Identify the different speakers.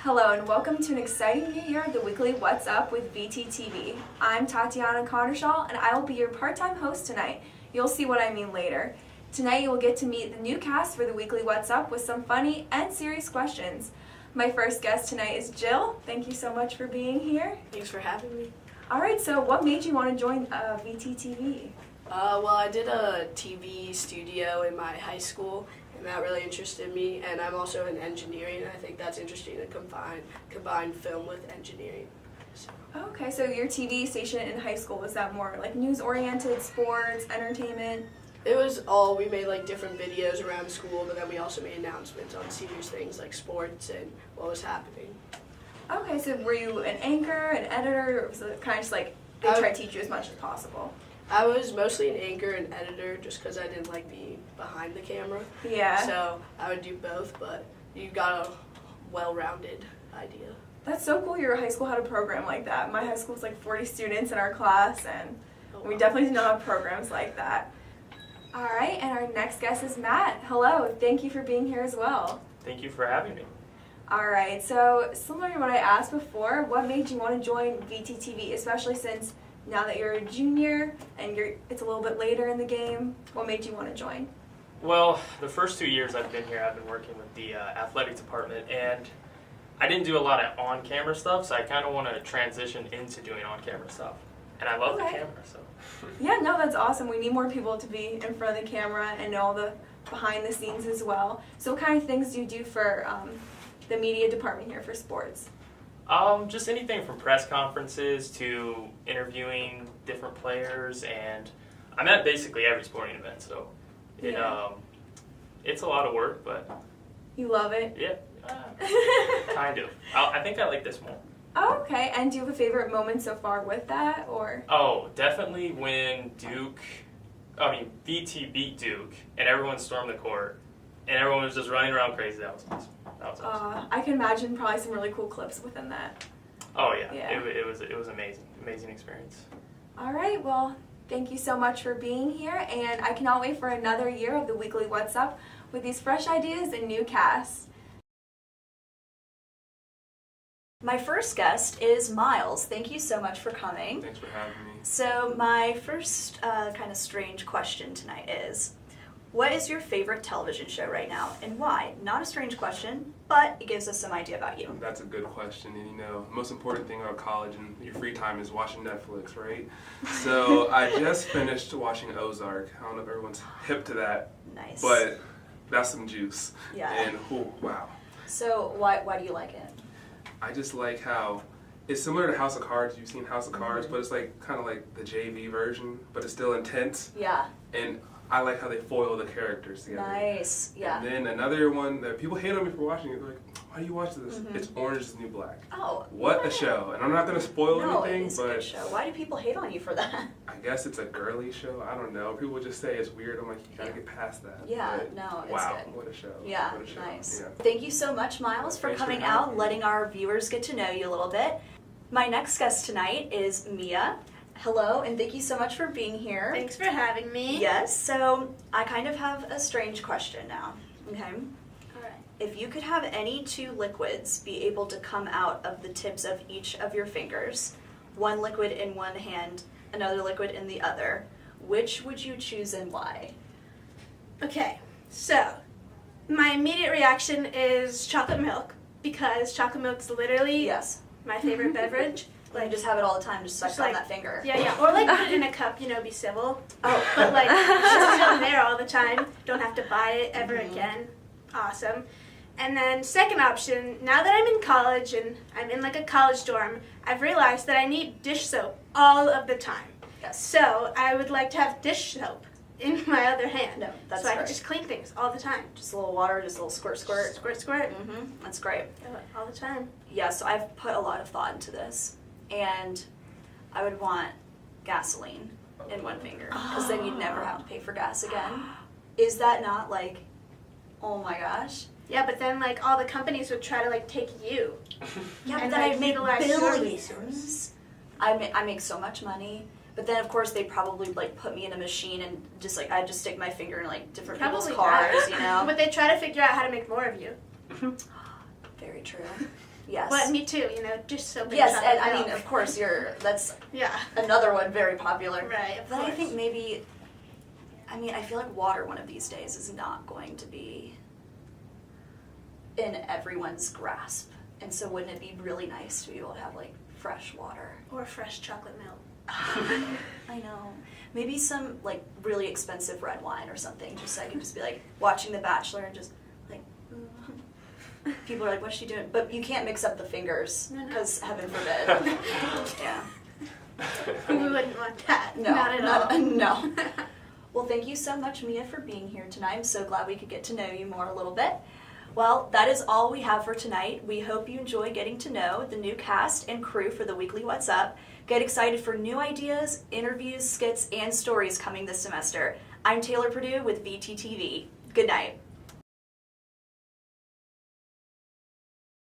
Speaker 1: Hello and welcome to an exciting new year of the weekly What's Up with VTTV. I'm Tatiana Connershaw and I will be your part-time host tonight. You'll see what I mean later. Tonight you will get to meet the new cast for the weekly What's Up with some funny and serious questions. My first guest tonight is Jill. Thank you so much for being here.
Speaker 2: Thanks for having me.
Speaker 1: Alright, so what made you want to join VTTV?
Speaker 2: Well, I did a TV studio in my high school, and that really interested me. And I'm also in engineering, and I think that's interesting to combine film with engineering. So.
Speaker 1: Okay, so your TV station in high school, was that more like news-oriented, sports, entertainment?
Speaker 2: It was all, we made like different videos around school, but then we also made announcements on serious things like sports and what was happening.
Speaker 1: Okay, so were you an anchor, an editor, or was it kind of just like they try to teach you as much as possible?
Speaker 2: I was mostly an anchor and editor just because I didn't like being behind the camera.
Speaker 1: Yeah.
Speaker 2: So I would do both, but you got a well-rounded idea.
Speaker 1: That's so cool your high school had a program like that. My high school was like 40 students in our class, and we definitely did not have programs like that. All right, and our next guest is Matt. Hello, thank you for being here as well.
Speaker 3: Thank you for having me.
Speaker 1: All right, so similar to what I asked before, what made you want to join VTTV, especially since now that you're a junior and it's a little bit later in the game? What made you want to join?
Speaker 3: Well, the first 2 years I've been here, I've been working with the athletics department, and I didn't do a lot of on-camera stuff, so I kind of want to transition into doing on-camera stuff. And I love the camera, so.
Speaker 1: Yeah, no, that's awesome. We need more people to be in front of the camera and know all the behind the scenes as well. So what kind of things do you do for the media department here for sports?
Speaker 3: Just anything from press conferences to interviewing different players, and I'm at basically every sporting event, so it's a lot of work, but...
Speaker 1: You love it?
Speaker 3: Yeah, kind of. I think I like this more.
Speaker 1: Oh, okay. And do you have a favorite moment so far with that, or?
Speaker 3: Oh, definitely when VT beat Duke, and everyone stormed the court, and everyone was just running around crazy. That was awesome.
Speaker 1: I can imagine probably some really cool clips within that.
Speaker 3: Oh yeah. It was amazing experience.
Speaker 1: All right, well, thank you so much for being here, and I cannot wait for another year of the weekly What's Up with these fresh ideas and new casts.
Speaker 4: My first guest is Miles. Thank you so much for coming.
Speaker 5: Thanks for having me.
Speaker 4: So my first kind of strange question tonight is, what is your favorite television show right now and why? Not a strange question, but it gives us some idea about you.
Speaker 5: That's a good question, and the most important thing about college and your free time is watching Netflix, right? So I just finished watching Ozark. I don't know if everyone's hip to that.
Speaker 4: Nice.
Speaker 5: But that's some juice.
Speaker 4: Yeah.
Speaker 5: And wow.
Speaker 4: So why do you like it?
Speaker 5: I just like how it's similar to House of Cards. You've seen House of Cards, but it's like kind of like the JV version, but it's still intense.
Speaker 4: Yeah.
Speaker 5: And I like how they foil the characters together.
Speaker 4: Nice, yeah.
Speaker 5: And then another one that people hate on me for watching it, they're like, why do you watch this?
Speaker 4: Mm-hmm.
Speaker 5: It's Orange is the New Black.
Speaker 4: Oh.
Speaker 5: What a show. And I'm not going to spoil anything,
Speaker 4: it's
Speaker 5: but
Speaker 4: a good show. Why do people hate on you for that?
Speaker 5: I guess it's a girly show. I don't know. People just say it's weird. I'm like, you got to get past that.
Speaker 4: Yeah,
Speaker 5: but,
Speaker 4: no, it's
Speaker 5: wow,
Speaker 4: good.
Speaker 5: what a show.
Speaker 4: Yeah,
Speaker 5: what a show.
Speaker 4: nice.
Speaker 5: Yeah.
Speaker 4: Thank you so much, Miles, for
Speaker 5: Thanks
Speaker 4: coming
Speaker 5: for having
Speaker 4: out,
Speaker 5: me.
Speaker 4: letting our viewers get to know you a little bit. My next guest tonight is Mia. Hello, and thank you so much for being here.
Speaker 6: Thanks for having me.
Speaker 4: Yes, so I kind of have a strange question now, okay?
Speaker 6: All right.
Speaker 4: If you could have any two liquids be able to come out of the tips of each of your fingers, one liquid in one hand, another liquid in the other, which would you choose and why?
Speaker 6: Okay, so my immediate reaction is chocolate milk because chocolate milk's literally
Speaker 4: Yes.
Speaker 6: my favorite beverage.
Speaker 4: Like, just have it all the time, just suck
Speaker 6: Just
Speaker 4: on
Speaker 6: like-
Speaker 4: that finger.
Speaker 6: Yeah, or like put it in a cup, be civil.
Speaker 4: Oh.
Speaker 6: But like, it's still there all the time. Don't have to buy it ever again. Awesome. And then second option, now that I'm in college and I'm in like a college dorm, I've realized that I need dish soap all of the time.
Speaker 4: Yes.
Speaker 6: So I would like to have dish soap in my other hand.
Speaker 4: No, that's
Speaker 6: so I can
Speaker 4: great.
Speaker 6: just clean things all the time.
Speaker 4: Just a little water, just a little squirt, squirt.
Speaker 6: Squirt, squirt.
Speaker 4: That's great.
Speaker 6: All the time.
Speaker 4: Yeah, so I've put a lot of thought into this, and I would want gasoline in one finger, because then you'd never have to pay for gas again. Is that not like, oh my gosh?
Speaker 6: Yeah, but then like all the companies would try to like take you.
Speaker 4: Yeah, but
Speaker 6: And
Speaker 4: then
Speaker 6: like,
Speaker 4: I'd make
Speaker 6: utilize your
Speaker 4: billions.
Speaker 6: resources.
Speaker 4: I make so much money, but then of course they'd probably like put me in a machine and just like I'd just stick my finger in like different people's
Speaker 6: Probably
Speaker 4: cars,
Speaker 6: not.
Speaker 4: you know?
Speaker 6: But they try to figure out how to make more of you.
Speaker 4: Very true. Yes.
Speaker 6: But me too, you know, just soap and
Speaker 4: Yes,
Speaker 6: chocolate
Speaker 4: and I
Speaker 6: milk.
Speaker 4: mean, of course, that's
Speaker 6: Yeah.
Speaker 4: another one very popular.
Speaker 6: Right, of
Speaker 4: But
Speaker 6: course.
Speaker 4: I think maybe, I mean, I feel like water one of these days is not going to be in everyone's grasp. And so wouldn't it be really nice to be able to have, like, fresh water?
Speaker 6: Or fresh chocolate milk.
Speaker 4: I know. Maybe some, like, really expensive red wine or something, just so I can just be, like, watching The Bachelor and just, like, people are like, what's she doing? But you can't mix up the fingers,
Speaker 6: No, no.
Speaker 4: because heaven forbid. Yeah.
Speaker 6: We wouldn't want that.
Speaker 4: No,
Speaker 6: Not at all.
Speaker 4: No. Well, thank you so much, Mia, for being here tonight. I'm so glad we could get to know you more a little bit. Well, that is all we have for tonight. We hope you enjoy getting to know the new cast and crew for the weekly What's Up. Get excited for new ideas, interviews, skits, and stories coming this semester. I'm Taylor Purdue with VTTV. Good night.